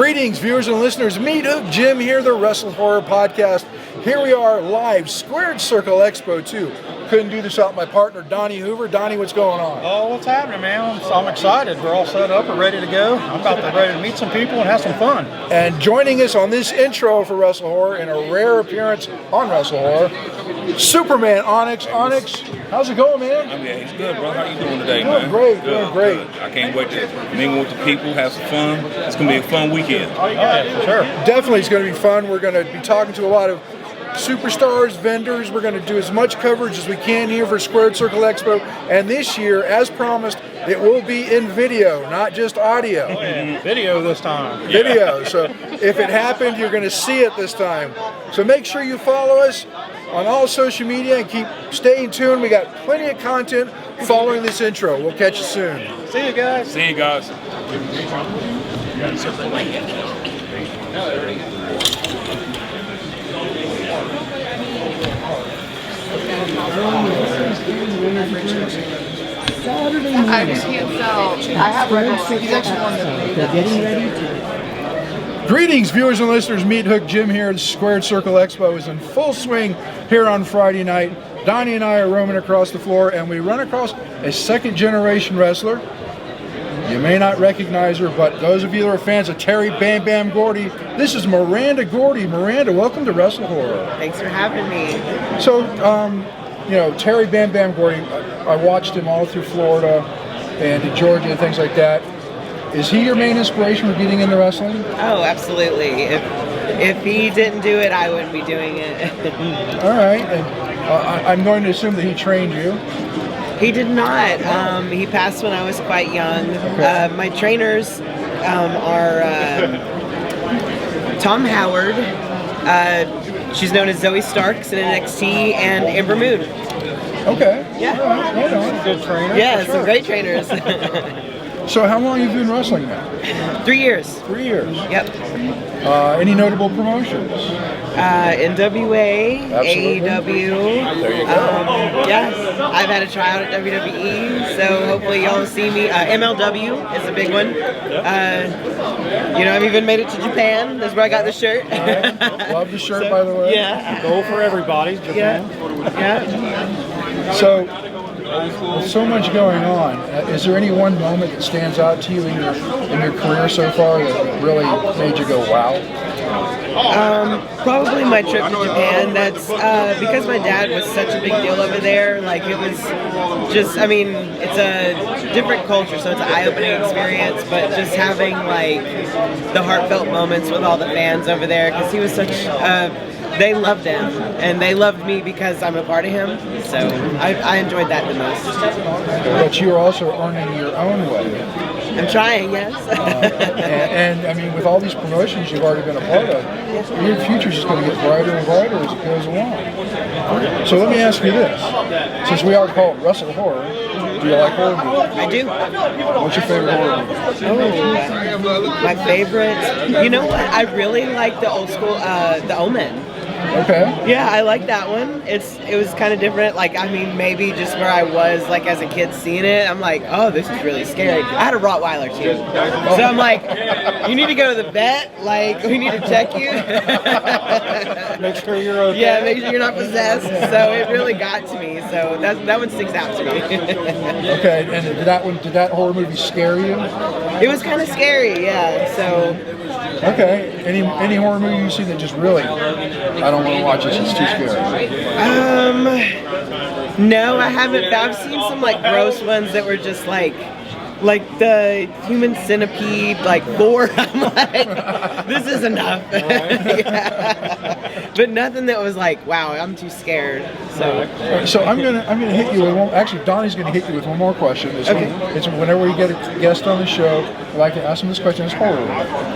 Greetings, viewers and listeners. Meathook Jim here, the WrestleHorror podcast. Here we are live, Squared Circle Expo 2. Couldn't do this without my partner, Donnie Hoover. Donnie, what's going on? Oh, what's happening, man? I'm excited. We're all set up. We're ready to go. I'm about to ready to meet some people and have some fun. And joining us on this intro for WrestleHorror, in a rare appearance on WrestleHorror, Superman Onyx. Onyx, how's it going, man? I mean, it's good, bro. How you doing today, Doing man? great, Good, doing great. good. I can't wait to mingle with the people, have some fun. It's going to be a fun weekend. Oh, yeah, for sure. Definitely it's going to be fun. We're going to be talking to a lot of superstars, vendors. We're going to do as much coverage as we can here for Squared Circle Expo. And this year, as promised, it will be in video, not just audio. Oh, yeah. Video this time. Video. So if it happened, you're going to see it this time. So make sure you follow us on all social media and keep staying tuned. We got plenty of content following this intro. We'll catch you soon. See you guys. See you guys. I just can't sell. I have Red Bull. He's actually one that Greetings, viewers and listeners. Meathook Jim here. The Squared Circle Expo is in full swing here on Friday night. Donnie and I are roaming across the floor, and we run across a second-generation wrestler. You may not recognize her, but those of you that are fans of Terry Bam Bam Gordy, this is Miranda Gordy. Miranda, welcome to WrestleHorror. Thanks for having me. So, you know, Terry Bam Bam Gordy, I watched him all through Florida and Georgia and things like that. Is he your main inspiration for getting into wrestling? Oh, absolutely. If he didn't do it, I wouldn't be doing it. All right. And, I'm going to assume that he trained you. He did not. He passed when I was quite young. Okay. My trainers are Tom Howard. She's known as Zoe Starks in NXT, and Amber Moon. Okay. Yeah. Right on. Good trainer. Yeah, some great trainers. So how long have you been wrestling now? 3 years. 3 years. Yep. Any notable promotions? NWA, Absolutely. AEW. There you go. Yeah, I've had a tryout at WWE, so hopefully y'all see me. MLW is a big one. You know, I've even made it to Japan. That's where I got the shirt. Love the shirt, by the way. Yeah. Goal for everybody, Japan. Yeah. So, with so much going on, is there any one moment that stands out to you in your career so far that really made you go, wow? Probably my trip to Japan. That's because my dad was such a big deal over there. Like, it was just, I mean, it's a different culture, so it's an eye-opening experience, but just having like the heartfelt moments with all the fans over there, because he was such they loved him, and they loved me because I'm a part of him, so I enjoyed that the most. But you're also earning your own way. I'm trying, yes. And I mean, with all these promotions you've already been a part of, your future's just going to get brighter and brighter as it goes along. So let me ask you this. Since we are called WrestleHorror, do you like horror movies? I do. What's your favorite horror movie? Oh, my favorite. You know what? I really like the old school, The Omen. Okay. Yeah, I like that one. It was kind of different. Like, I mean, maybe just where I was, like, as a kid seeing it, I'm like, oh, this is really scary. I had a Rottweiler, too. So I'm like, you need to go to the vet. Like, we need to check you. Make sure you're okay. Yeah, make sure you're not possessed. So it really got to me. So that one sticks out to me. Okay, and did that horror movie scare you? It was kind of scary, yeah. So. Okay. Any horror movie you see that just really, I don't want to watch this, it's too scary? No, I haven't. I've seen some like gross ones that were just like the human centipede, like 4. I'm like, this is enough. Yeah. But nothing that was like, wow, I'm too scared. So I'm gonna hit you with one. Actually, Donnie's gonna hit you with one more question. It's whenever we get a guest on the show, I like to ask them this question. It's horror.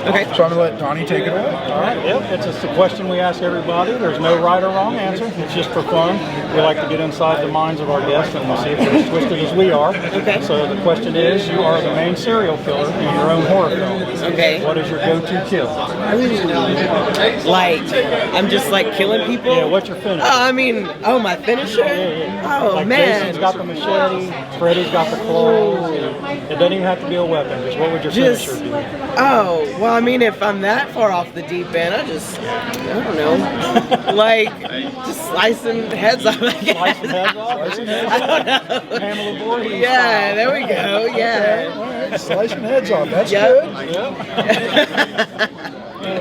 Okay. So I'm gonna let Donnie take it away. All right, yep, it's just a question we ask everybody. There's no right or wrong answer. It's just for fun. We like to get inside the minds of our guests and see if they're as twisted as we are. Okay. So the question is, you are the main serial killer in your own horror film. Okay. What is your go-to kill? Like, I'm just like killing people? Yeah, what's your finish? My finisher? Oh, like man. Jason's got the machete, Freddy's got the claws. It doesn't even have to be a weapon. Just what would your finisher be? If I'm that far off the deep end, I don't know. Like, just slicing heads off, I guess. Slicing heads off? I don't know. Pamela Voorhees Yeah, style. there we go, yeah. All right, slicing heads off. That's Yep. good.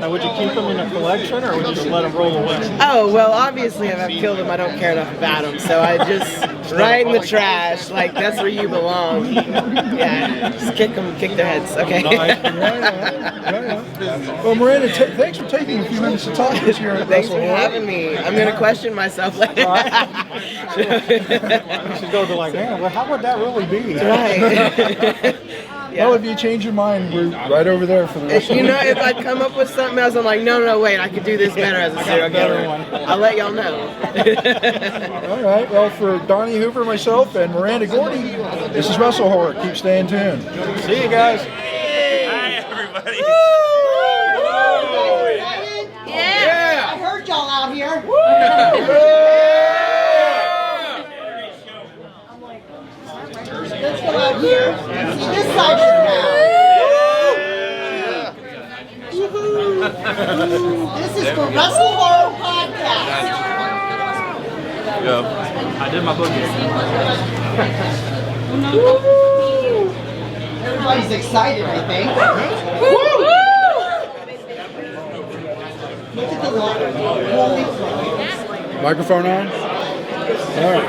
Now, would you keep them in a collection, or would you just let them roll away? Oh, well, obviously, if I've killed them, I don't care enough about them. So I just, right in the trash, like, that's where you belong. Yeah, just kick their heads, okay? Nice. Well, Miranda, thanks for taking a few minutes to talk to us here at Thanks for WrestleHorror. having me. I'm going to question myself later. You should go to like, man, well, how would that really be? Right. Well, if you change your mind, we're right over there for the rest of the week. If I come up with something else, I'm like, no, wait, I could do this better as a serial killer. I'll let y'all know. All right. Well, for Donnie Hoover, myself, and Miranda Gordy, this is WrestleHorror. Keep staying tuned. See you guys. Hi, everybody. Yeah. I heard y'all out here. Let's go out here and see this side of the crowd. This is for WrestleHorror Podcast. I did my boogie. Everybody's excited, I think. Look at the line. Holy crap. Microphone on? All right.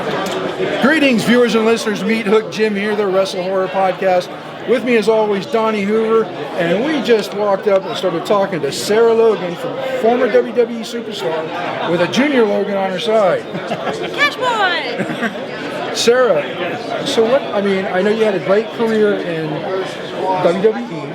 Greetings, viewers and listeners. Meathook Jim here, the WrestleHorror Podcast. With me, as always, Donnie Hoover. And we just walked up and started talking to Sarah Logan, from former WWE superstar, with a junior Logan on her side. Cash boy! Sarah, so I know you had a great career in WWE.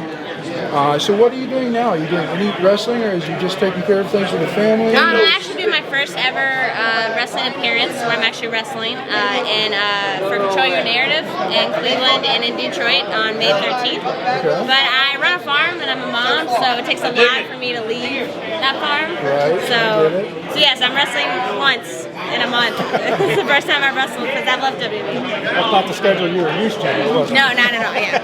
So what are you doing now? Are you doing any wrestling, or is you just taking care of things with the family? I'm actually doing my first ever wrestling appearance where I'm actually wrestling for Control Your Narrative in Cleveland and in Detroit on May 13th. Okay. But I run a farm and I'm a mom, so it takes a lot for me to leave that farm. Right, So I get it. yes, I'm wrestling once in a month. It's the first time I've wrestled because I've left WWE. That's not the schedule you were used to, was it? No, not at all, yeah.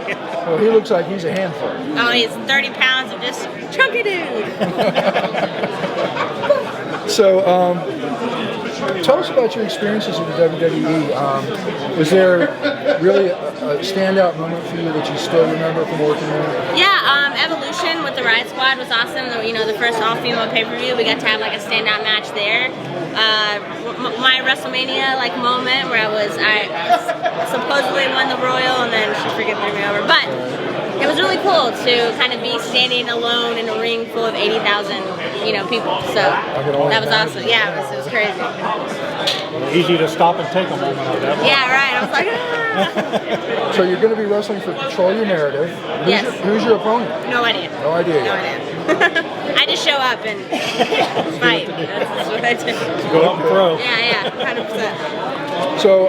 Well, he looks like he's a handful. Oh, he's 30 pounds of just chunky dude. So, tell us about your experiences in the WWE. Was there really a standout moment for you that you still remember from working there? Yeah, Evolution with the Riot Squad was awesome. The first all-female pay-per-view, we got to have like a standout match there. My WrestleMania moment where I supposedly won the Royal and then she freaking threw me over. But it was really cool to kind of be standing alone in a ring full of 80,000, people. So that was awesome. Yeah, it was crazy. Easy to stop and take a moment of that. Yeah, right. I was like, So you're going to be wrestling for Control Your Narrative. Yes. Who's your opponent? no idea. No idea. No idea. I just show up and fight. That's what I do. Go up and throw. Yeah, 100%. So,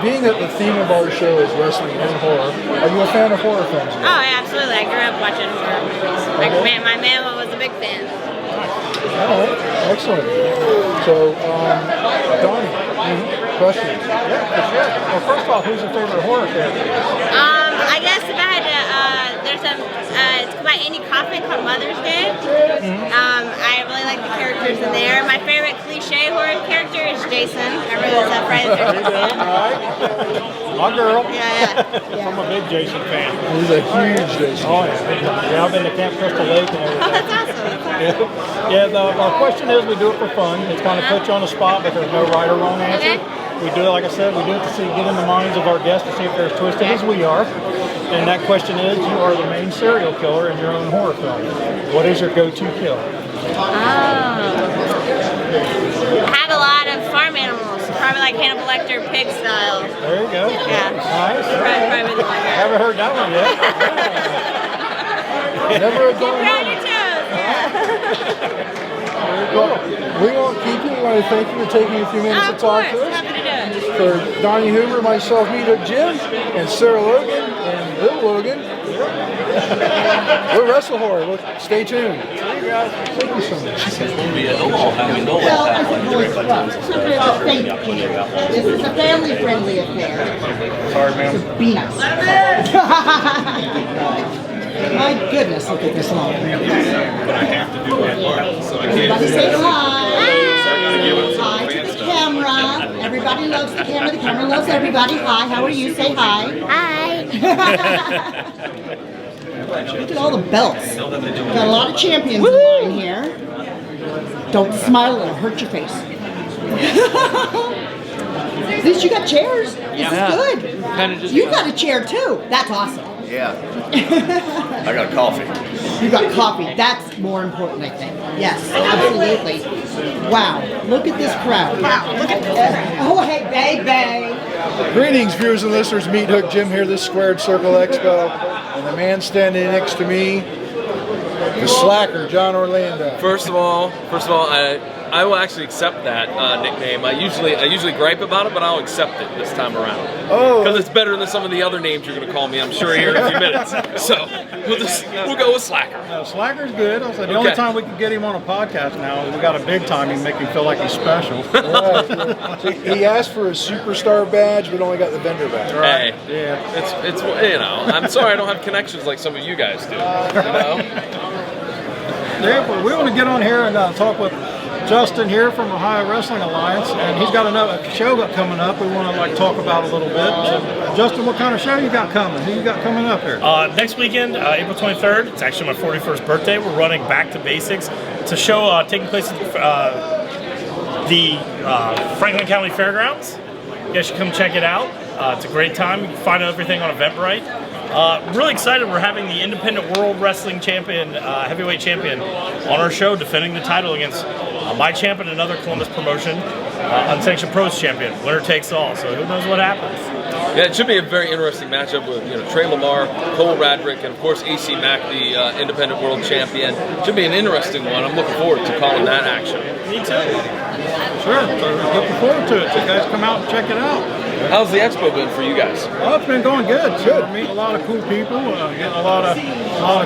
being that the theme of our show is wrestling and horror, are you a fan of horror films? Oh, yeah, absolutely. I grew up watching horror movies. My mama was a big fan. All right, excellent. So, Donnie, questions? Yeah, for sure. Well, first off, who's your favorite horror character? I guess if I had to, there's it's by Andy Kaufman called Mother's Day. I really like the characters in there. My favorite cliche horror character is Jason. I really was a Friday the 13th fan. All right. My girl. Yeah. I'm a big Jason fan. He's a huge Jason. Oh, yeah. I've been to Camp Crystal Lake and everything. Oh, that's awesome. Yeah, our question is we do it for fun. It's kind of put you on the spot, but there's no right or wrong answer. Okay. We do it, like I said, we do it to get in the minds of our guests to see if they're as twisted as we are. And that question is, you are the main serial killer in your own horror film. What is your go-to kill? I have a lot of farm animals, probably like Hannibal Lecter, pig style. There you go. Yeah. Nice. Probably the one. Haven't heard that one yet. Never a dull Keep around moment. your toes. Well, we won't keep you. We want to thank you for taking a few minutes to Of talk course, to us. happy to do it. For Donnie Hoover, myself, Meathook Jim, and Sarah Logan, and Bill Logan, we're WrestleHorror. Stay tuned. Thank you guys. Thank you so much. Well, I suppose thank you. This is a family-friendly affair. Sorry, ma'am. Be nice. My goodness, look at this long. Everybody say hi. Hi to the camera. Everybody loves the camera. The camera loves everybody. Hi, how are you? Say hi. Hi. Look at all the belts. Got a lot of champions in line here. Don't smile, it'll hurt your face. At least you got chairs. This is good. You got a chair too. That's awesome. Yeah. I got a coffee. You got coffee. That's more important, I think. Yes, absolutely. Wow. Look at this crowd. Wow. Look at this. Oh, hey, baby. Greetings, viewers and listeners. Meathook Jim here, this Squared Circle Expo. And the man standing next to me, the slacker, John Orlando. First of all, I will actually accept that nickname. I usually gripe about it, but I'll accept it this time around. Oh, because it's better than some of the other names you're going to call me, I'm sure, here in a few minutes. So we'll go with Slacker. No, Slacker's good. Also, the only time we can get him on a podcast now is we got a big time and make him feel like he's special. right. So he asked for a superstar badge, but only got the vendor badge. Right. Hey, yeah. It's you know, I'm sorry I don't have connections like some of you guys do. You know? Yeah, but we want to get on here and talk with Justin here from Ohio Wrestling Alliance, and he's got another show coming up. We want to talk about a little bit. Justin, what kind of show you got coming? Who you got coming up here? Next weekend, April 23rd. It's actually my 41st birthday. We're running Back to Basics. It's a show taking place at the Franklin County Fairgrounds. You guys should come check it out. It's a great time. You can find out everything on Eventbrite. Really excited. We're having the Independent World Wrestling Champion, Heavyweight Champion, on our show, defending the title against my champ and another Columbus promotion, Unsanctioned Pros Champion. Winner takes all. So who knows what happens? Yeah, it should be a very interesting matchup with Trey Lamar, Cole Radrick, and of course AC Mack, the Independent World Champion. Should be an interesting one. I'm looking forward to calling that action. Me too. Sure. So looking forward to it. So you guys come out and check it out. How's the expo been for you guys? Oh, it's been going good. We're meeting a lot of cool people, getting a lot of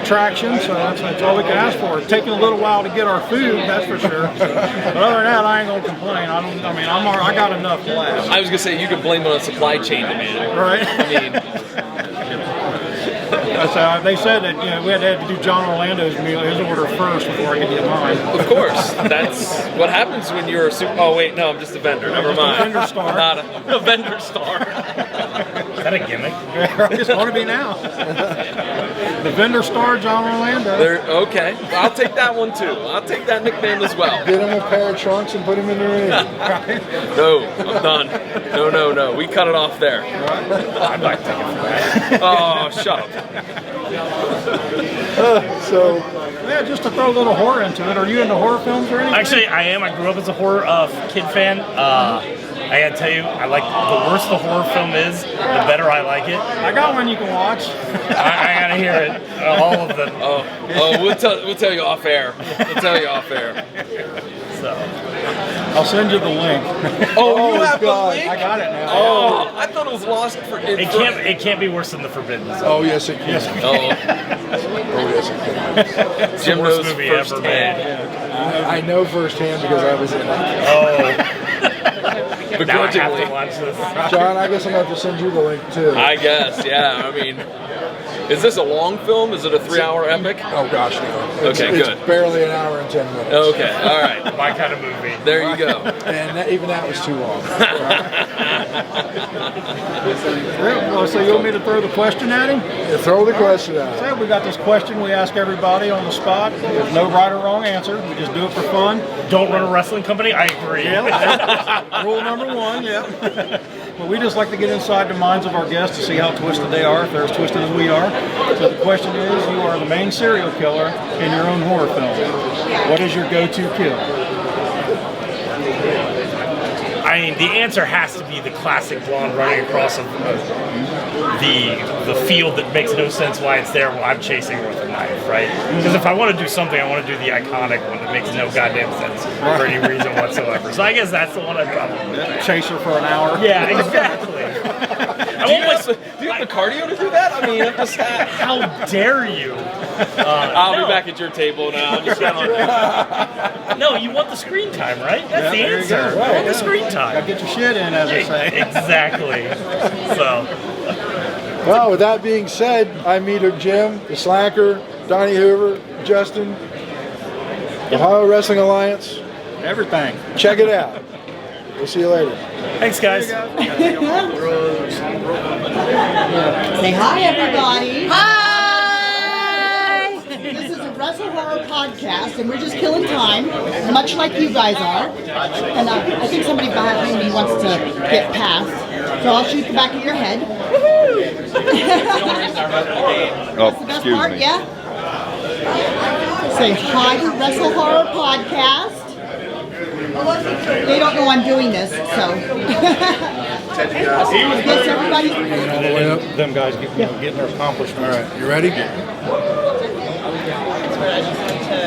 traction. So that's all we can ask for. It's taking a little while to get our food, that's for sure. But other than that, I ain't gonna complain. I got enough to last. I was gonna say you could blame it on supply chain demand, right? I mean, they said that we had to do John Orlando's meal, his order first before I could get mine. of course, that's what happens when you're a super. Oh wait, no, I'm just a vendor. Never mind. A vendor star. Not a vendor star. Is that a gimmick? I just want to be now. The vendor star, John Orlando. Okay, I'll take that one too. I'll take that nickname as well. Get him a pair of trunks and put him in the ring. No, I'm done. No. We cut it off there. I'd like to take it for that. Oh, shut up. So, Yeah, just to throw a little horror into it. Are you into horror films or anything? Actually, I am. I grew up as a horror kid fan. I gotta tell you, I like the worse the horror film is, the better I like it. I got one you can watch. I gotta hear it. All of them. Oh, we'll tell you off air. We'll tell you off air. So. I'll send you the link. Oh, you have God. the link? I got it now. Oh, I thought it was lost for. It can't be worse than The Forbidden Zone. oh yes, it can. Oh, yes, it can. Jim Worst knows movie ever firsthand. made. I know firsthand because I was in it. Oh. Now I have Begrudgingly. to watch this. John, I guess I'm going to have to send you the link too. I guess, yeah. I mean, is this a long film? Is it a 3-hour epic? Oh gosh, no. It's good. barely an hour and 10 minutes. Okay, all right. My kind of movie. There you go. And even that was too long. Well, so you want me to throw the question at him? Throw the question out. So we got this question we ask everybody on the spot. There's no right or wrong answer. We just do it for fun. Don't run a wrestling company? I agree. Rule number one, yeah. Well, we just like to get inside the minds of our guests to see how twisted they are, if they're as twisted as we are. So the question is, you are the main serial killer in your own horror film. What is your go-to kill? I mean, the answer has to be the classic blonde running across the field that makes no sense why it's there while I'm chasing her with a knife, right? Because if I want to do something, I want to do the iconic one that makes no goddamn sense for any reason whatsoever. So I guess that's the one I'd probably Chase her for an hour. Yeah, exactly. Do you have the cardio to do that? I mean, I'm just how dare you? I'll be back at your table now. I'm just No, you want the screen time, right? That's the answer. You want the screen time. Gotta get your shit in, as they say. Exactly. So. Well, with that being said, I'm Meathook Jim, the Slacker, Donnie Hoover, Justin, Ohio Wrestling Alliance. Everything. Check it out. We'll see you later. Thanks, guys. Say hi, everybody. Hi! This is a WrestleHorror podcast, and we're just killing time, much like you guys are. And I think somebody behind me wants to get past, so I'll shoot the back of your head. That's the best part, yeah? Say hi to WrestleHorror podcast. They don't know I'm doing this, so. Yes, everybody. All the way up. Them guys getting their accomplishments. All right, you ready?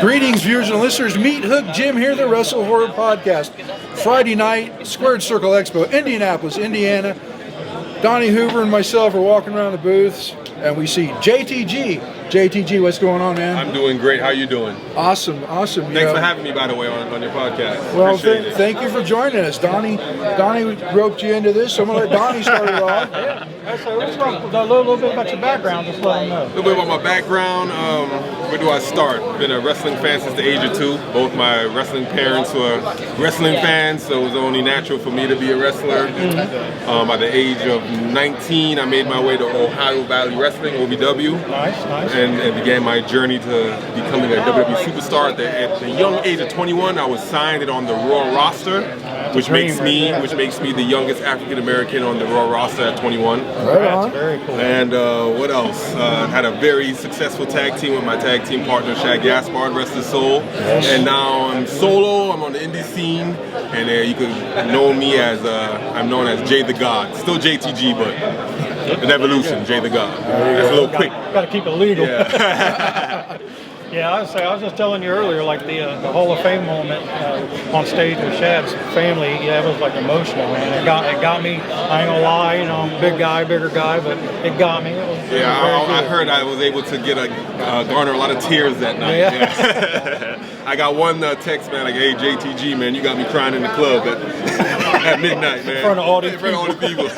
Greetings, viewers and listeners. Meathook Jim here, the WrestleHorror podcast. Friday night, Squared Circle Expo, Indianapolis, Indiana. Donnie Hoover and myself are walking around the booths, and we see JTG. JTG, what's going on, man? I'm doing great. How you doing? Awesome. Thanks for having me, by the way, on your podcast. Well, Appreciate it. thank you for joining us. Donnie roped you into this, so I'm going to let Donnie start it off. So let's talk a little bit about your background, just let them know. A little bit about my background. Where do I start? Been a wrestling fan since the age of 2. Both my wrestling parents were wrestling fans, so it was only natural for me to be a wrestler. By the age of 19, I made my way to Ohio Valley Wrestling, OVW. Nice. And began my journey to becoming a WWE superstar. At the young age of 21, I was signed on the Raw roster, which makes me the youngest African American on the Raw roster at 21. Right on. Very cool. And what else? Had a very successful tag team with my tag team partner Shaq Gaspard, rest his soul. Yes. And now I'm solo. I'm on the indie scene, and you could know me as I'm known as Jay the God. Still JTG, but an evolution, Jay the God. That's a little quick. Got to keep it legal. Yeah. Yeah, I was just telling you earlier, like the Hall of Fame moment on stage with Shad's family. Yeah, it was like emotional, man. It got me. I ain't gonna lie, you know, I'm a bigger guy, but it got me. It was I heard I was able to get garner a lot of tears that night. Yeah. I got one text, man, like, "Hey JTG, man, you got me crying in the club at midnight, man." In front of all these people.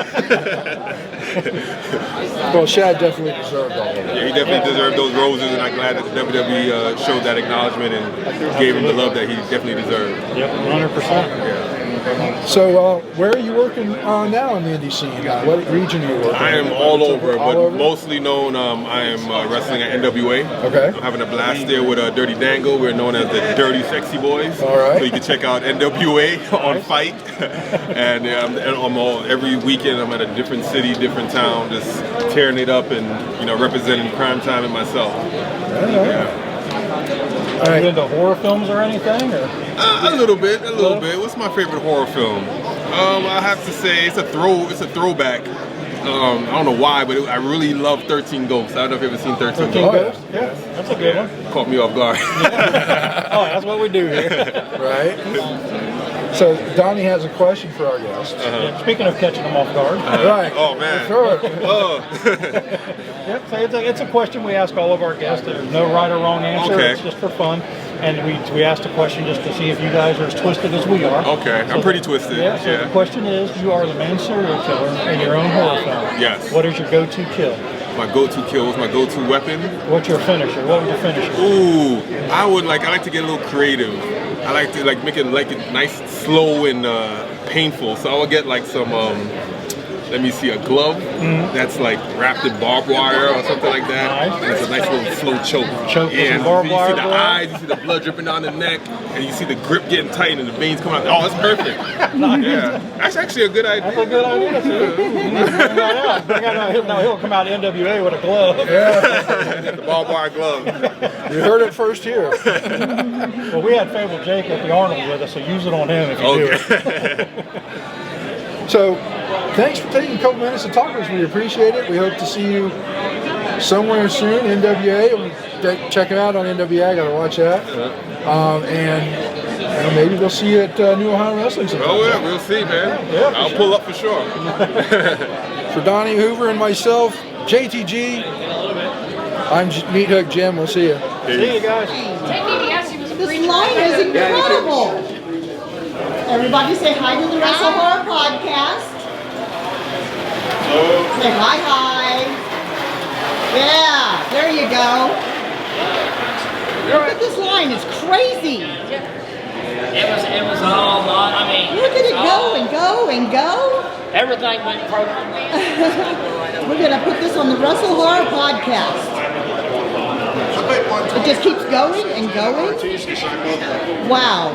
Well, Shad definitely deserved all of it. Yeah, he definitely deserved those roses, and I'm glad that the WWE showed that acknowledgement and gave him the love that he definitely deserved. Yep, 100%. So, where are you working on now in the indie scene? What region are you working? I am all over, mostly known. I am wrestling at NWA. Okay. I'm having a blast there with Dirty Dangle. We're known as the Dirty Sexy Boys. All right. So you can check out NWA on Fight. And every weekend I'm at a different city, different town, just tearing it up and representing Crime Time and myself. Yeah. Are you into horror films or anything? Or? A little bit. What's my favorite horror film? I have to say it's a throwback. I don't know why, but I really love 13 Ghosts. I don't know if you've ever seen 13 Ghosts. Yeah, that's a good one. Caught me off guard. Oh, that's what we do here. Right. So Donnie has a question for our guest. Yeah, speaking of catching them off guard. Right. Oh man. Sure. Yep. So it's a question we ask all of our guests. There's no right or wrong answer. Okay. It's just for fun. And we asked the question just to see if you guys are as twisted as we are. Okay. I'm pretty twisted. Yeah. So the question is, you are the main serial killer in your own horror film. Yes. What is your go-to kill? My go-to kill is my go-to weapon. What's your finisher? What would your finisher? Ooh, I like to get a little creative. I like to make it nice, slow and painful. So I would get like some let me see a glove that's like wrapped in barbed wire or something like that. And it's a nice little slow choke. Choke with some you barbed see wire the glove. eyes, you see the blood dripping down the neck, and you see the grip getting tight and the veins coming out. Oh, it's perfect. Yeah, that's actually a good idea. That's a good idea, too. He'll come out of NWA with a glove. The barbed wire glove. You heard it first here. Well, we had Fable Jake at the Arnold with us, so use it on him if you do it. So, thanks for taking a couple minutes to talk to us. We appreciate it. We hope to see you somewhere soon. NWA, check it out on NWA. I gotta watch that. And maybe we'll see you at New Ohio Wrestling sometime. Oh yeah, we'll see, man. Yeah, I'll pull up for sure. For Donnie Hoover and myself, JTG, I'm Meathook Jim. We'll see you. See you guys. This line is incredible. Everybody say hi to the WrestleHorror podcast. Say hi. Yeah, there you go. Look at this line, it's crazy. It was all on. I mean, Look at it go and go and go. everything went perfect. We're gonna put this on the WrestleHorror podcast. It just keeps going and going. Wow.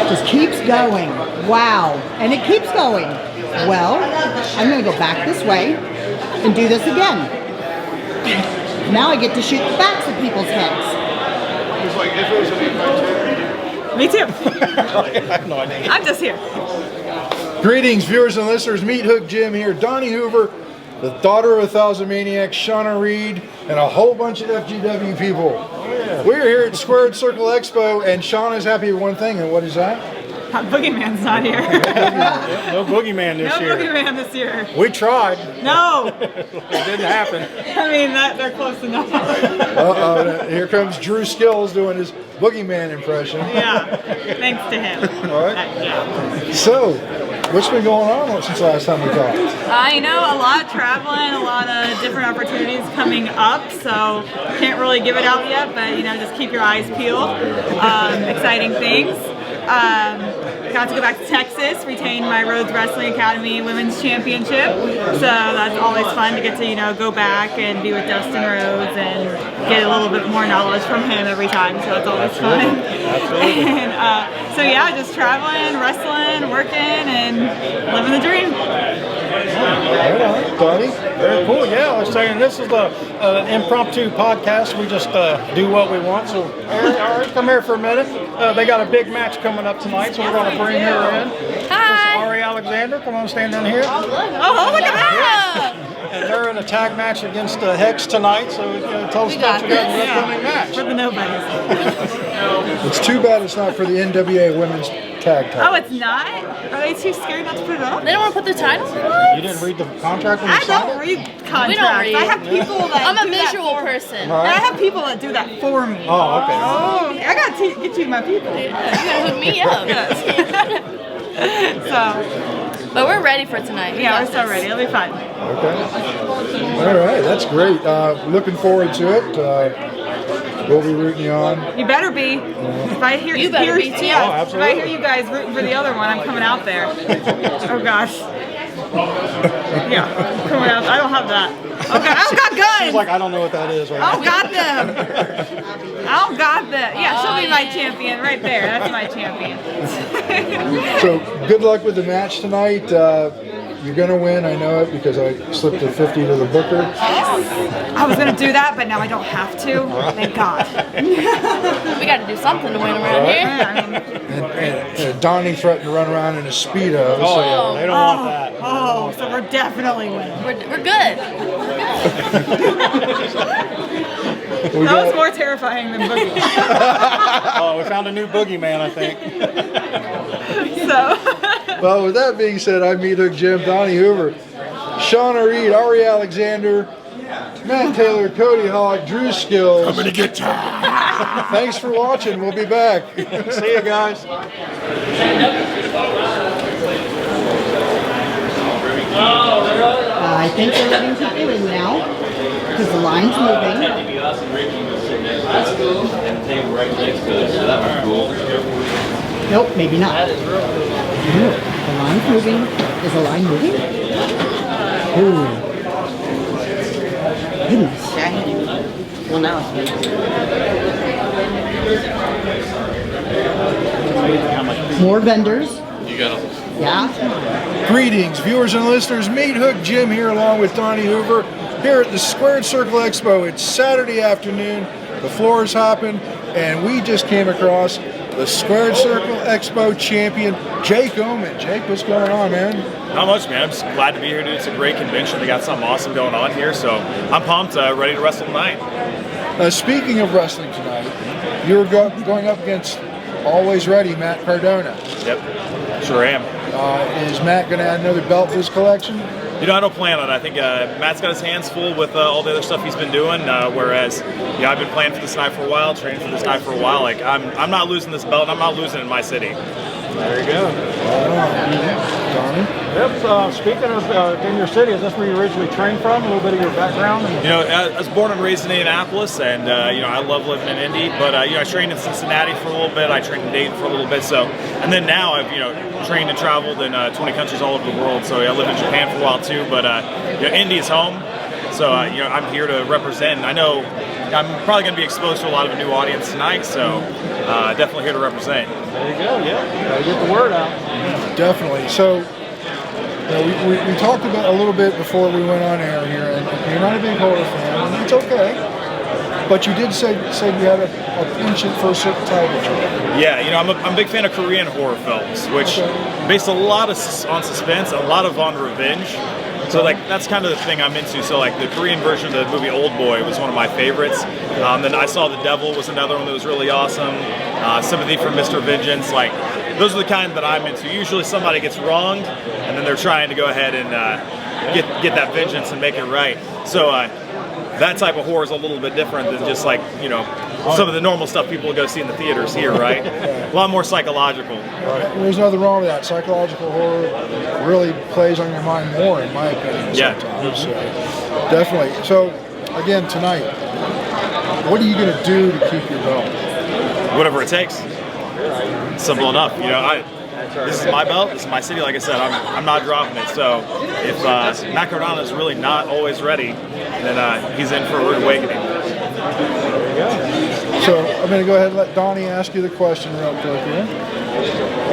Just keeps going. Wow. And it keeps going. Well, I'm going to go back this way and do this again. Now I get to shoot the backs of people's heads. Me too. I have no idea. I'm just here. Greetings, viewers and listeners. Meathook Jim here. Donnie Hoover, the daughter of 1,000 Maniacs, Shauna Reed, and a whole bunch of FGW people. We're here at Squared Circle Expo, and Shauna's happy with one thing, and what is that? Boogeyman's not here. No boogeyman this year. No boogeyman this year. We tried. No. It didn't happen. I mean, they're close enough. Uh-oh, here comes Drew Skills doing his boogeyman impression. Yeah, thanks to him. All right. Yeah. So, what's been going on since last time we talked? I know a lot of traveling, a lot of different opportunities coming up, so can't really give it out yet, but just keep your eyes peeled. Exciting things. Got to go back to Texas, retain my Rhodes Wrestling Academy Women's Championship, so that's always fun to get to go back and be with Dustin Rhodes and get a little bit more knowledge from him every time, so it's always fun. And so yeah, just traveling, wrestling, working, and living the dream. Donnie? Very cool. Yeah, I was saying this is the impromptu podcast. We just do what we want. So, all right, come here for a minute. They got a big match coming up tonight, so we're going to bring her in. Hi. Ari Alexander, come on, stand in here. Oh, look at that! And they're in a tag match against Hex tonight. So tell us about your upcoming match. For the nobodies. It's too bad it's not for the NWA Women's Tag Title. Oh, it's not? Are they too scared not to put it on? They don't want to put the titles on? You didn't read the contract when you I signed don't it? read contracts. We don't read. I have people that I'm a do that visual for me. person. And I have people that do that for me. Oh, okay. Oh, I gotta get you my people. You gotta hook me up. So, But we're ready for tonight. yeah, we're so ready. It'll be fun. Okay. All right, that's great. Looking forward to it. We'll be rooting you on. You better be. If I hear You better be, too. Yeah, Oh, if I absolutely. hear you guys rooting for the other one, I'm coming out there. Oh gosh. Yeah, coming out. I don't have that. Oh god, I don't got guns. She's like, I don't know what that is right I now. don't got them. I don't got them. Yeah, she'll be my champion right there. That's my champion. So, good luck with the match tonight. You're going to win, I know it, because I slipped a 50 to the booker. I was gonna do that, but now I don't have to. Thank God. We got to do something to win around here. Yeah, I mean, And Donnie threatened to run around in a Speedo. Oh, so yeah, they don't want that. oh, so we're definitely winning. We're good. That was more terrifying than Boogie. Oh, we found a new boogeyman, I think. So. Well, with that being said, I'm Meathook Jim, Donnie Hoover, Shauna Reed, Ari Alexander, Matt Taylor, Cody Hogg, Drew Skills. I'm gonna get tired. Thanks for watching. We'll be back. See you guys. I think they're letting people in now because the line's moving. Nope, maybe not. The line's moving. Is the line moving? Ooh. Goodness. Well, now it's More vendors. You got to. Yeah. Greetings, viewers and listeners. Meathook Jim here along with Donnie Hoover here at the Squared Circle Expo. It's Saturday afternoon. The floor is hopping, and we just came across the Squared Circle Expo champion, Jake Oman. Jake, what's going on, man? Not much, man. I'm just glad to be here, dude. It's a great convention. They got something awesome going on here, so I'm pumped, ready to wrestle tonight. Speaking of wrestling tonight, you're going up against always ready Matt Cardona. Yep, sure am. Is Matt going to add another belt to his collection? You know, I don't plan on it. I think Matt's got his hands full with all the other stuff he's been doing, whereas I've been planning for this night for a while, training for this night for a while. Like, I'm not losing this belt, and I'm not losing it in my city. There you go. Donnie? Yep. Speaking of in your city, is this where you originally trained from? A little bit of your background? You know, I was born and raised in Indianapolis, and I love living in Indy. But I trained in Cincinnati for a little bit. I trained in Dayton for a little bit. So, and then now I've trained and traveled in 20 countries all over the world. So I lived in Japan for a while too. But Indy is home. So I'm here to represent. I know I'm probably going to be exposed to a lot of a new audience tonight. So definitely here to represent. There you go. Yeah, gotta get the word out. Definitely. So, we talked about a little bit before we went on air here, and you're not a big horror fan, and it's okay. But you did say you had a penchant for a certain type of genre. Yeah, I'm a big fan of Korean horror films, which based a lot on suspense, a lot on revenge. So that's kind of the thing I'm into. So the Korean version of the movie Old Boy was one of my favorites. Then I Saw the Devil was another one that was really awesome. Sympathy for Mr. Vengeance. Those are the kind that I'm into. Usually somebody gets wronged, and then they're trying to go ahead and get that vengeance and make it right. So that type of horror is a little bit different than just some of the normal stuff people go see in the theaters here, right? A lot more psychological. Right. There's nothing wrong with that. Psychological horror really plays on your mind more, in my opinion, sometimes. So, definitely. So, again, tonight, what are you going to do to keep your belt? Whatever it takes. Simple enough. This is my belt. This is my city. Like I said, I'm not dropping it. So if Matt Cardona is really not always ready, then he's in for a rude awakening. So I'm going to go ahead and let Donnie ask you the question real quick here.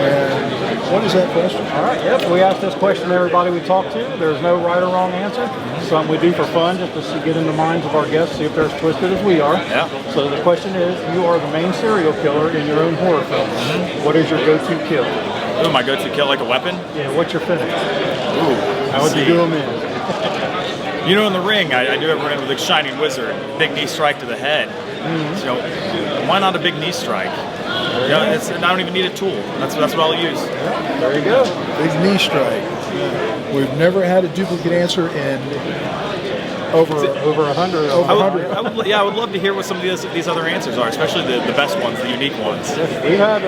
And what is that question? All right, yep. We ask this question to everybody we talk to. There's no right or wrong answer. Something we do for fun, just to get in the minds of our guests, see if they're as twisted as we are. Yeah. So the question is, you are the main serial killer in your own horror film. What is your go-to kill? Ooh, my go-to kill, like a weapon? Yeah, what's your finish? Ooh. How would you do them in? In the ring, I do everyone in with a Shining Wizard, big knee strike to the head. So why not a big knee strike? I don't even need a tool. That's what I'll use. Yeah, there you go. Big knee strike. We've never had a duplicate answer in over 100. I would love to hear what some of these other answers are, especially the best ones, the unique ones. We've had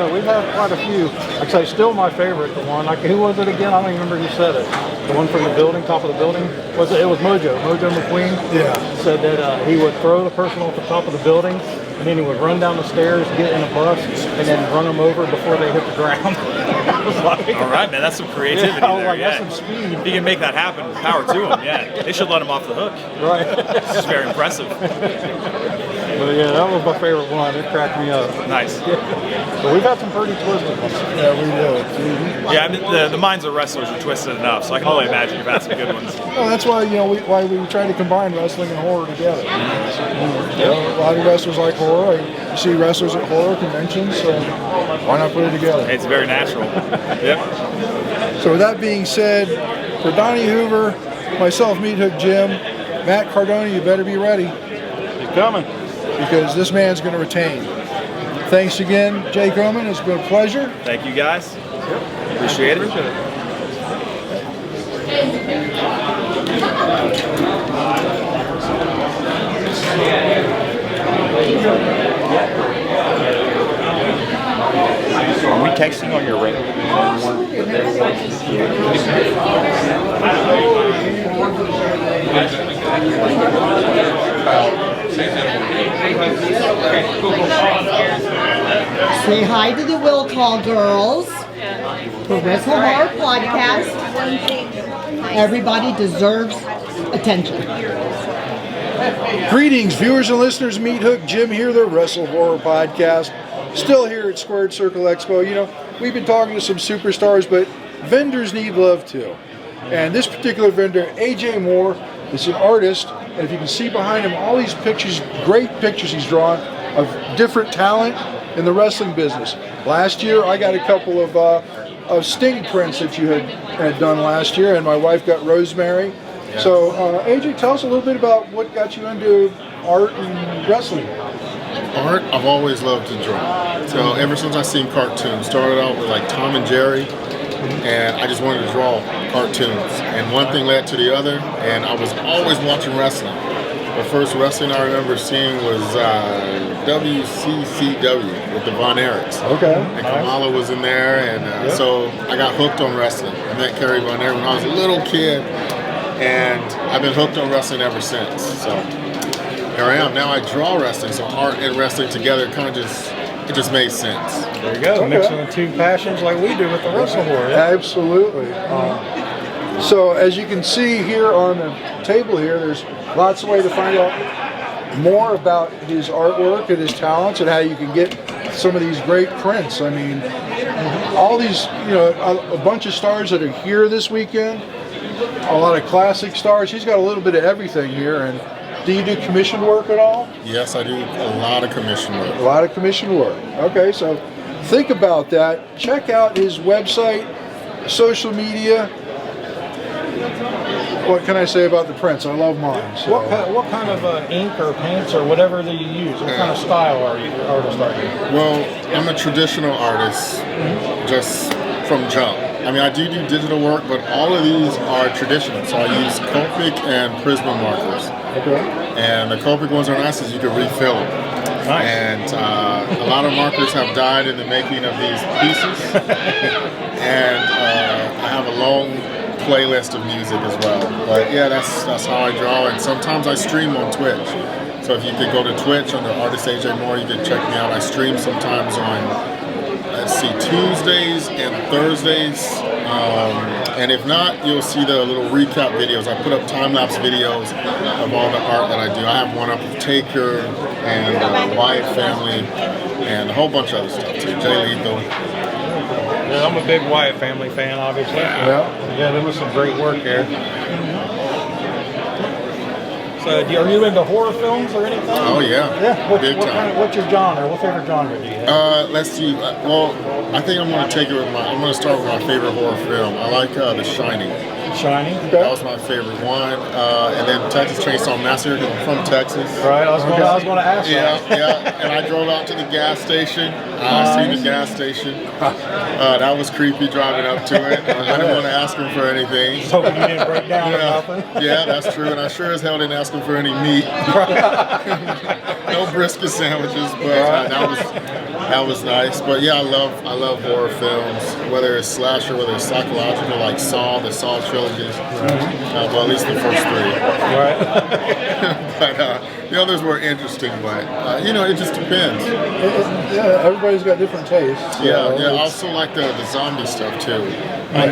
quite a few. I'd say still my favorite, the one. Who was it again? I don't even remember who said it. The one from the building, top of the building. It was Mojo McQueen. Yeah. Said that he would throw the person off the top of the building, and then he would run down the stairs, get in a bus, and then run them over before they hit the ground. All right, man, that's some creativity there. That's some speed. If you can make that happen, power to them. Yeah, they should let him off the hook. Right. This is very impressive. But yeah, that was my favorite one. It cracked me up. Nice. But we've had some pretty twisted ones. Yeah, we do. Yeah, I mean, the minds of wrestlers are twisted enough, so I can only imagine you've had some good ones. Well, that's why why we try to combine wrestling and horror together. A lot of wrestlers like horror. You see wrestlers at horror conventions, so why not put it together? It's very natural. Yep. So with that being said, for Donnie Hoover, myself, Meathook Jim, Matt Cardona, you better be ready. He's coming. Because this man's going to retain. Thanks again, Jake Oman. It's been a pleasure. Thank you, guys. Appreciate it. Are we texting on your radio? Say hi to the will call girls. for WrestleHorror Podcast. Everybody deserves attention. Greetings, viewers and listeners. Meathook Jim here, the WrestleHorror Podcast. Still here at Squared Circle Expo. You know, we've been talking to some superstars, but vendors need love too. And this particular vendor, AJ Moore, is an artist. And if you can see behind him, all these pictures, great pictures he's drawn of different talent in the wrestling business. Last year, I got a couple of Sting prints that you had done last year, and my wife got Rosemary. Yes. So, AJ, tell us a little bit about what got you into art and wrestling. Art, I've always loved to draw. So ever since I seen cartoons, started out with like Tom and Jerry, and I just wanted to draw cartoons. And one thing led to the other, and I was always watching wrestling. The first wrestling I remember seeing was WCCW with the Von Erichs. Okay. And Kamala was in there, and so I got hooked on wrestling. I met Kerry Von Erich when I was a little kid, and I've been hooked on wrestling ever since. So here I am. Now I draw wrestling, so art and wrestling together kind of just made sense. There you go, mixing the two passions like we do with the WrestleHorror. Yeah? Absolutely. So as you can see here on the table here, there's lots of ways to find out more about his artwork and his talents and how you can get some of these great prints. I mean, all these, you know, a bunch of stars that are here this weekend, a lot of classic stars. He's got a little bit of everything here. And do you do commission work at all? Yes, I do a lot of commission work. A lot of commission work. Okay, so think about that. Check out his website, social media. What can I say about the prints? I love mine. So. What kind of ink or paints or whatever that you use? What kind of style artist are you? Well, I'm a traditional artist, just from jump. I mean, I do digital work, but all of these are traditional. So I use Copic and Prisma markers. Okay. And the Copic ones are nice because you can refill them. Nice. And a lot of markers have died in the making of these pieces. And I have a long playlist of music as well. But yeah, that's how I draw. And sometimes I stream on Twitch. So if you could go to Twitch under Artist AJ Moore, you can check me out. I stream sometimes on, let's see, Tuesdays and Thursdays. And if not, you'll see the little recap videos. I put up time-lapse videos of all the art that I do. I have one up of Taker and Wyatt Family and a whole bunch of other stuff too. Jay Lethal. Yeah, I'm a big Wyatt Family fan, obviously. Yeah, there was some great work there. So, are you into horror films or anything? Oh yeah. Yeah. Big time. What's your genre? What favorite genre do you have? Let's see. Well, I think I'm going to take it with I'm going to start with my favorite horror film. I like The Shining. Shining. Okay. That was my favorite one. And then Texas Chainsaw Massacre because I'm from Texas. Right. I was going to ask that. Yeah. And I drove out to the gas station. I seen the gas station. That was creepy driving up to it. I didn't want to ask him for anything. Just hoping you didn't break down or nothing. Yeah, that's true. And I sure as hell didn't ask him for any meat. No brisket sandwiches, but that was nice. But yeah, I love horror films, whether it's slasher, whether it's psychological, like Saw, the Saw trilogies. Well, at least the first three. Right. But the others were interesting, but you know, it just depends. Yeah, everybody's got different tastes. Yeah. I also like the zombie stuff too.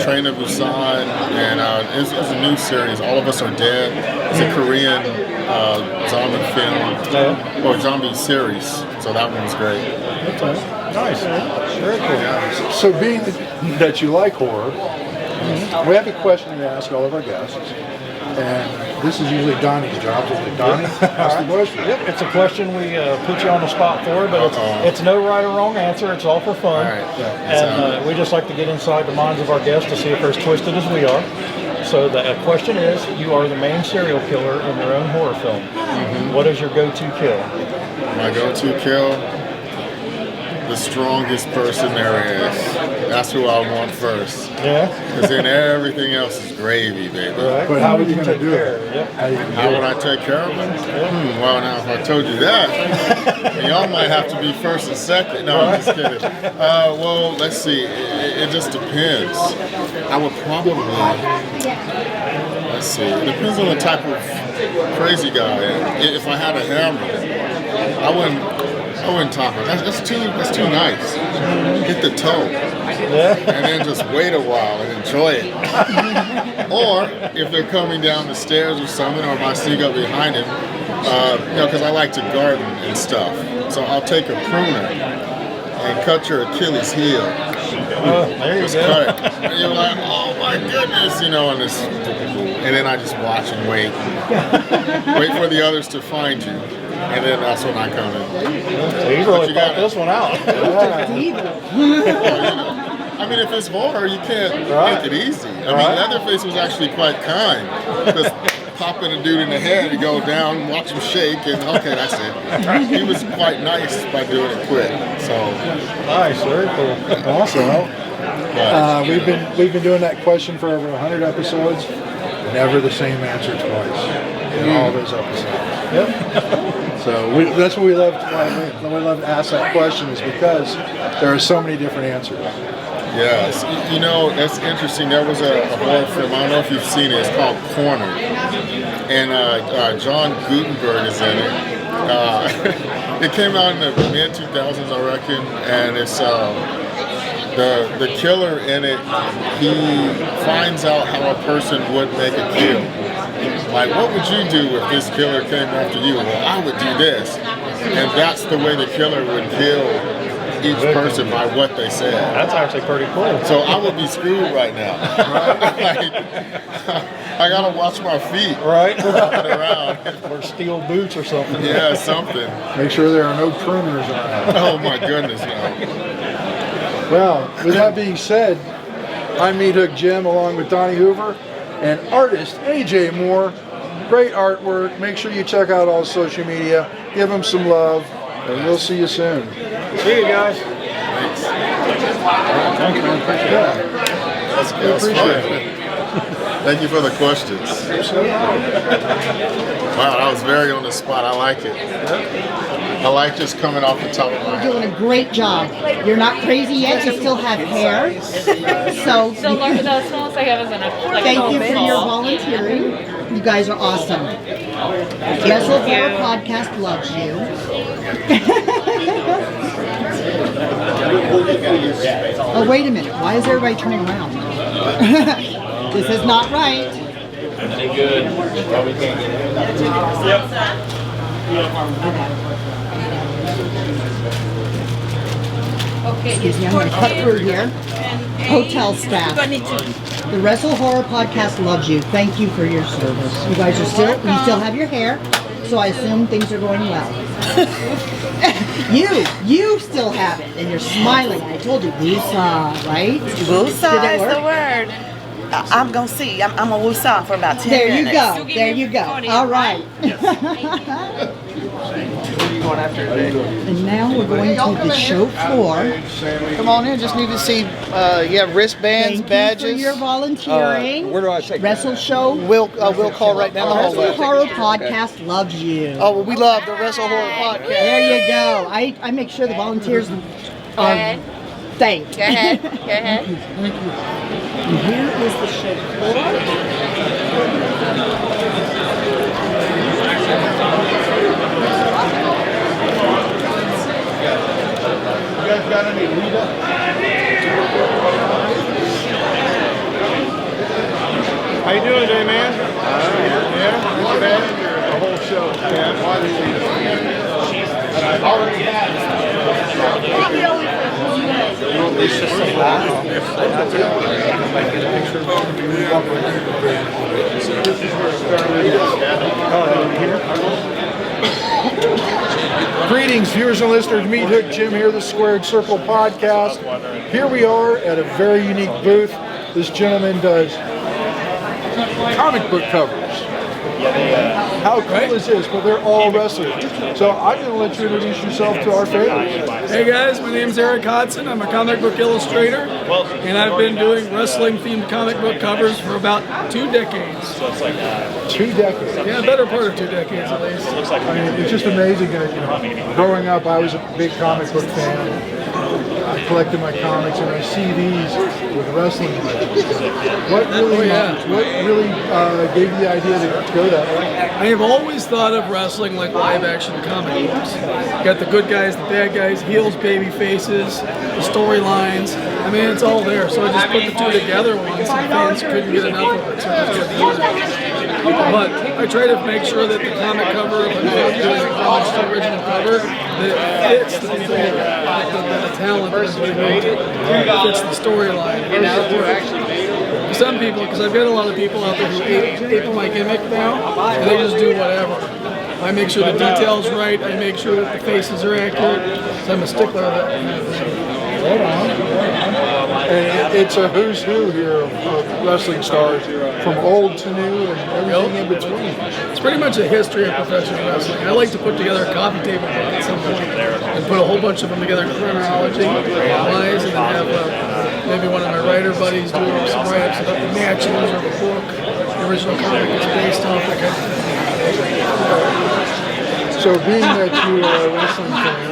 Train to Busan, and it's a new series. All of Us Are Dead. It's a Korean zombie film or zombie series. So that one's great. Okay. Nice. Very cool. Yeah. So being that you like horror, we have a question to ask all of our guests. And this is usually Donnie's job. Donnie, ask the question. Yep, it's a question we put you on the spot for, but it's no right or wrong answer. It's all for fun. All right. And we just like to get inside the minds of our guests to see if they're as twisted as we are. So the question is, you are the main serial killer in your own horror film. What is your go-to kill? My go-to kill? The strongest person there is. That's who I want first. Yeah? Because then everything else is gravy, baby. Right. But how are you going to do it? How would I take care of them? Well, now if I told you that, y'all might have to be first and second. No, I'm just kidding. Well, let's see. It just depends. I would probably, let's see. It depends on the type of crazy guy. If I had a hammer, I wouldn't top it. That's too nice. Hit the toe. and then just wait a while and enjoy it. Or if they're coming down the stairs or something, or if I sneak up behind him, because I like to garden and stuff. So I'll take a pruner and cut your Achilles heel. There you Just go. cut it. And you're like, oh my goodness, and then I just watch and wait. Wait for the others to find you. And then that's when I come in. So you really thought this one out. I mean, if it's horror, you can't make it easy. I mean, Leatherface was actually quite kind. Just popping a dude in the head and go down, watch him shake, and okay, that's it. He was quite nice by doing it quick. So nice, very cool. Awesome. We've been doing that question for over 100 episodes. Never the same answer twice in all those episodes. Yep. So that's what we love. We love to ask that question is because there are so many different answers. yes, that's interesting. There was a horror film. I don't know if you've seen it. It's called Corner, and John Gutenberg is in it. It came out in the mid 2000s, I reckon, and it's the killer in it. He finds out how a person would make a kill. Like, what would you do if this killer came after you? Well, I would do this, and that's the way the killer would kill each person by what they said. That's actually pretty cool. So I would be screwed right now. Like, I gotta watch my feet. Right. Walking around. Or steel boots or something. Yeah, something. Make sure there are no pruners around. Oh my goodness, no. Well, with that being said, I'm Meathook Jim along with Donnie Hoover and artist AJ Moore. Great artwork. Make sure you check out all social media. Give them some love, and we'll see you soon. See you guys. Thanks. Thank you, man. Appreciate it. That's Appreciate fun. Thank you for the questions. Wow, that was very on the spot. I like it. I like just coming off the top of my head. You're doing a great job. You're not crazy yet. You still have hair. So Still look at those smells like I was in a thank you for your volunteering. You guys are awesome. WrestleHorror Podcast loves you. Oh, wait a minute. Why is everybody turning around? This is not right. Any good? Probably can't get it. Excuse me, I'm going to cut through here. Hotel staff. The WrestleHorror Podcast loves you. Thank you for your service. You guys are you still have your hair, so I assume things are going well. You still have it, and you're smiling. I told you, woosah, right? Woosah is the word. I'm gonna see. I'm a woosah for about 10 minutes. There you go. All right. And now we're going to the show floor. Come on in. Just need to see. You have wristbands, badges. Thank you for your volunteering. Where do I take Wrestle Show. We'll call right down the hallway. WrestleHorror Podcast loves you. Oh, well, we love the WrestleHorror Podcast. There you go. I make sure the volunteers are thanked. Go ahead. Go ahead. Thank you. And here is the show floor. You guys got any lead up? How you doing today, man? Yeah, not bad. The whole show. Yeah. Already had. Greetings, viewers and listeners. Meathook Jim here, the Squared Circle Podcast. Here we are at a very unique booth. This gentleman does comic book covers. How cool is this? But they're all wrestlers. So I'm going to let you introduce yourself to our fans. Hey guys, my name's Eric Hodson. I'm a comic book illustrator, and I've been doing wrestling-themed comic book covers for about 2 decades. So it's like 2 decades. Yeah, better part of 2 decades at least. I mean, it's just amazing. Growing up, I was a big comic book fan. I collected my comics and I see these with wrestling. What really, gave you the idea to go that way? I have always thought of wrestling like live action comic books. You got the good guys, the bad guys, heels, baby faces, the storylines. I mean, it's all there. So I just put the two together once and fans couldn't get enough of it. So I just used it. But I try to make sure that the comic cover, if I'm doing a comics the original cover, that it fits the people, the talent that is doing it, fits the storyline. Some people, because I've got a lot of people out there who ape my gimmick now, and they just do whatever. I make sure the detail's right, I make sure that the faces are accurate, so I'm a stickler of that kind of thing. Right on. And it's a who's who here of wrestling stars, from old to new and everything in between. It's pretty much a history of professional wrestling. I like to put together a coffee table book at some point and put a whole bunch of them together chronology-wise, and then have maybe one of my writer buddies do some write-ups about the matches or the book, the original comic is based off, that kind of thing. So being that you are a wrestling fan,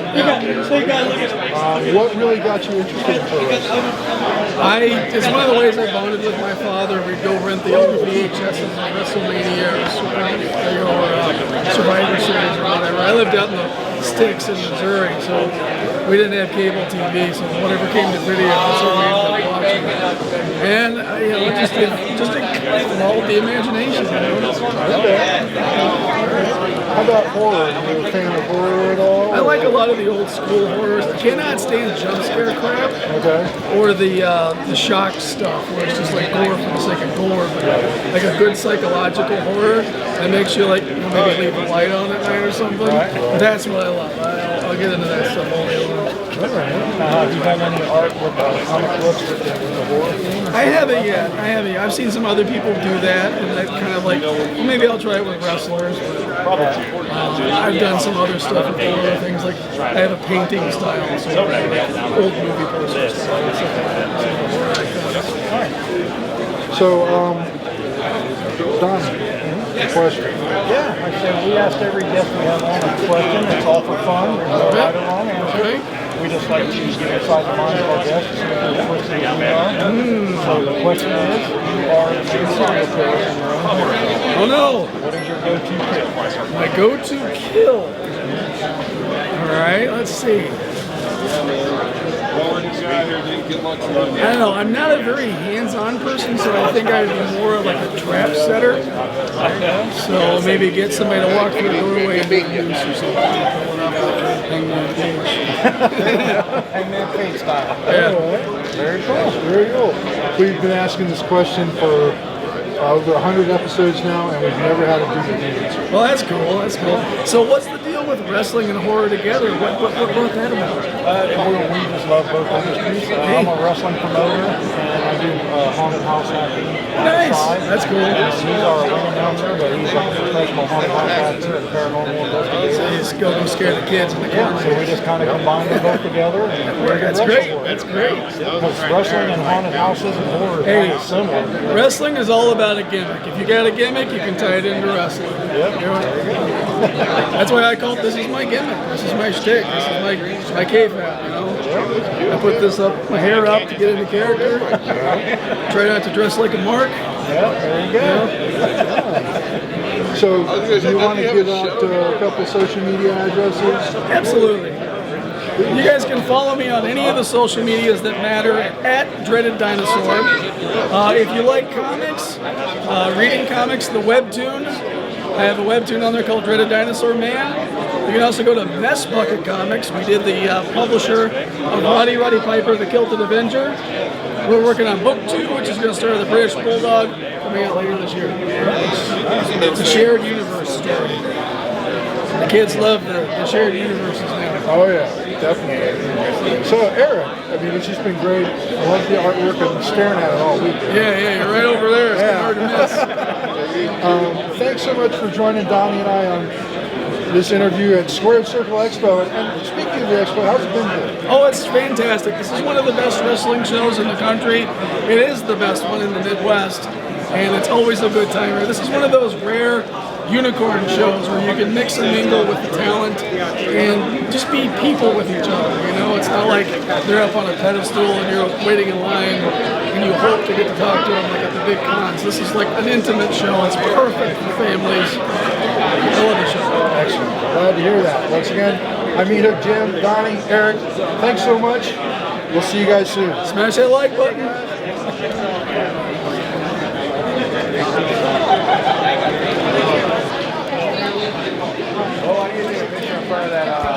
what really got you interested in pro wrestling? It's one of the ways I bonded with my father. We'd go rent the old VHSs of WrestleMania or Survivor Series or whatever. I lived out in the sticks in Missouri, so we didn't have cable TV, so whatever came to video, that's what we ended up watching. And just involved the imagination. How about horror? Are you a fan of horror at all? I like a lot of the old school horrors. I cannot stand jump scare crap. Okay. Or the shock stuff, where it's just like gore for the sake of gore, but like a good psychological horror that makes you like maybe leave the light on at night or something. Right. That's what I love. I'll get into that stuff all day long. Have you done any art with comic books with the horror theme? I haven't yet. I've seen some other people do that, and that kind of like, well, maybe I'll try it with wrestlers. But, I've done some other stuff with horror things, like I have a painting style, so old movie posters. So, Don, question. Yeah, like I said, we asked every guest we have on a question. It's all for fun. There's no right or wrong answer. We just like to get inside the mind of our guests, see if they're twisted as we are. So the question is, you are a serial killer in your own words. Oh no! What is your go-to kill? My go-to kill? Alright, let's see. I don't know, I'm not a very hands-on person, so I think I'd be more of like a trap setter. So maybe get somebody to walk through the doorway and beat loose or something. Hangman Page style. Yeah. Very cool. Very cool. We've been asking this question for over 100 episodes now, and we've never had a good answer. Well, that's cool. That's cool. So, what's the deal with wrestling and horror together? What brought that about? We just love both industries. I'm a wrestling promoter, and I do haunted house acting. Nice. That's cool. He's our ring announcer, but he's a professional haunted house actor and paranormal investigator. So you just go scare the kids in the corner. So we just kind of combine them both together. That's great. That's great. Because wrestling and haunted houses and horror is kind of similar. Wrestling is all about a gimmick. If you got a gimmick, you can tie it into wrestling. Yep. That's why I call it, this is my gimmick. This is my shtick. This is my K-Fab, you know? I put this up, my hair up to get into character. Try not to dress like a mark. Yeah, there you go. So, do you want to give out a couple social media addresses? Absolutely. You guys can follow me on any of the social medias that matter at Dreaded Dinosaur. If you like comics, reading comics, the webtoon, I have a webtoon on there called Dreaded Dinosaur Man. You can also go to Mess Bucket Comics. We did the publisher of Roddy Piper, the Kilted Avenger. We're working on book 2, which is going to star the British Bulldog, coming out later this year. It's a shared universe story. The kids love the shared universes now. Oh yeah, definitely. So Eric, I mean, it's just been great. I love the artwork. I've been staring at it all week. Yeah, you're right over there. It's hard to miss. Thanks so much for joining Donnie and I on this interview at Squared Circle Expo. And speaking of the expo, how's it been today? Oh, it's fantastic. This is one of the best wrestling shows in the country. It is the best one in the Midwest, and it's always a good time here. This is one of those rare unicorn shows where you can mix and mingle with the talent and just be people with each other. You know, it's not like they're up on a pedestal and you're waiting in line and you hope to get to talk to them like at the big cons. This is like an intimate show. It's perfect for families. I love the show. Excellent. Glad to hear that. Once again, I'm Meathook Jim, Donnie, Eric. Thanks so much. We'll see you guys soon. Smash that like button. Oh, I need to get a picture in front of that.